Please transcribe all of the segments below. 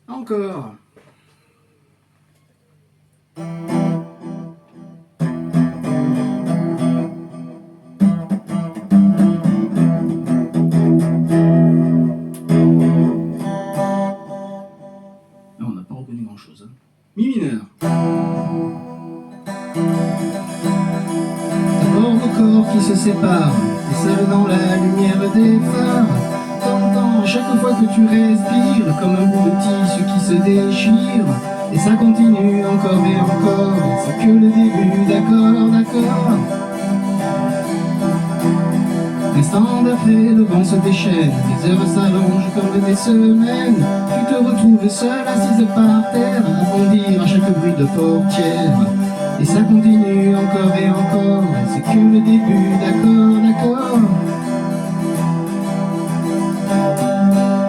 Encore. On n'a pas reconnu grand-chose. Hein. Mi mineur. D'abord nos corps qui se séparent, et seuls dans la lumière des phares. T'entends à chaque fois que tu respires, comme un bout de tissu qui se déchire. Et ça continue encore et encore, c'est que le début, d'accord, d'accord. L'instant d'après, le vent se déchaîne, les heures s'allongent comme des semaines. Tu te retrouves seule, assise par terre, à bondir à chaque bruit de portière. Et ça continue encore et encore, c'est que le début, d'accord, d'accord.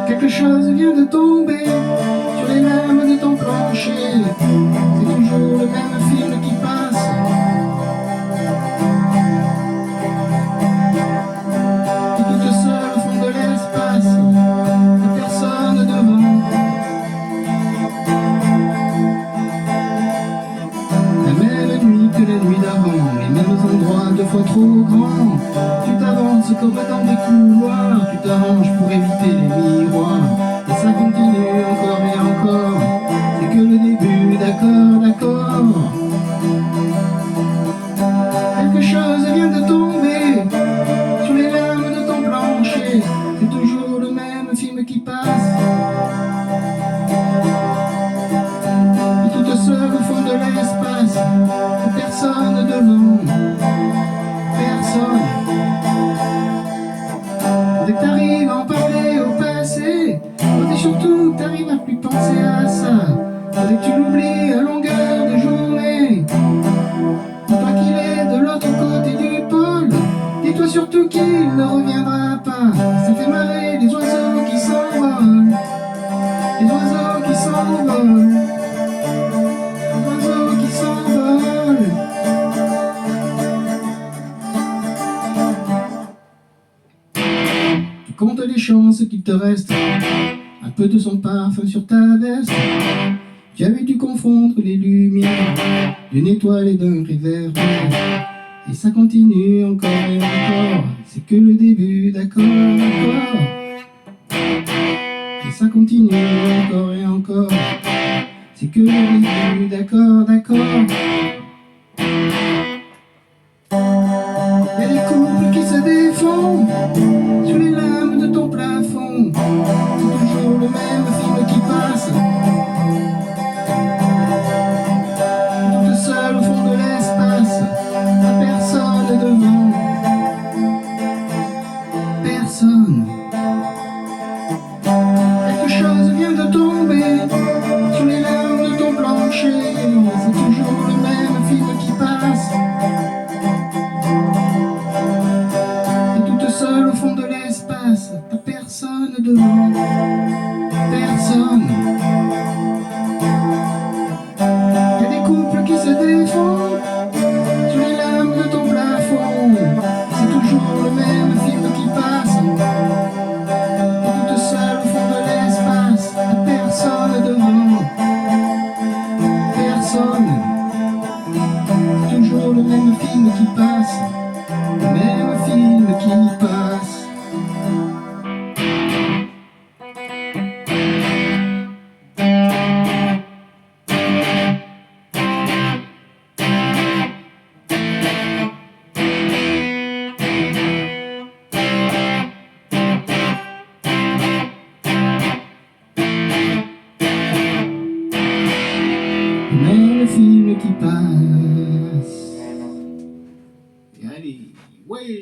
Quelque chose vient de tomber sur les lames de ton plancher. C'est toujours le même film qui passe. T'es toute seule au fond de l'espace, y'a personne devant. La même nuit que la nuit d'avant, les mêmes endroits deux fois trop grands. Tu t'avances comme dans des couloirs, tu t'arranges pour éviter les miroirs. Et ça continue encore et encore, c'est que le début, d'accord, d'accord. Quelque chose vient de tomber sur les lames de ton plancher, c'est toujours le même film qui passe. Et toute seule au fond de l'espace, personne devant, personne. Dès que t'arrives à en parler au passé, et surtout que t'arrives à plus penser à ça, dès que tu l'oublies à longueur de journée. Toi qu'il est de l'autre côté du pôle, dis-toi surtout qu'il ne reviendra pas. Ça fait marrer les oiseaux qui s'envolent, les oiseaux qui s'envolent, les oiseaux qui s'envolent. Tu comptes les chances qu'il te reste, un peu de son parfum sur ta veste. Tu avais dû confondre les lumières d'une étoile et d'un réverbère. Et ça continue encore et encore, c'est que le début, d'accord, d'accord. Et ça continue encore et encore, c'est que le début, d'accord, d'accord. Y'a des couples qui se défendent sur les lames de ton plafond. C'est toujours le même film qui passe. Toute seule au fond de l'espace, y'a personne devant, personne. Quelque chose vient de tomber sur les lames de ton plancher, c'est toujours le même film qui passe. Et toute seule au fond de l'espace, t'as personne devant, personne. Y'a des couples qui se défendent sur les lames de ton plafond, c'est toujours le même film qui passe. Et toute seule au fond de l'espace, y'a personne devant, personne. C'est toujours le même film qui passe, le même film qui passe. Le film qui passe. Et allez, ouais.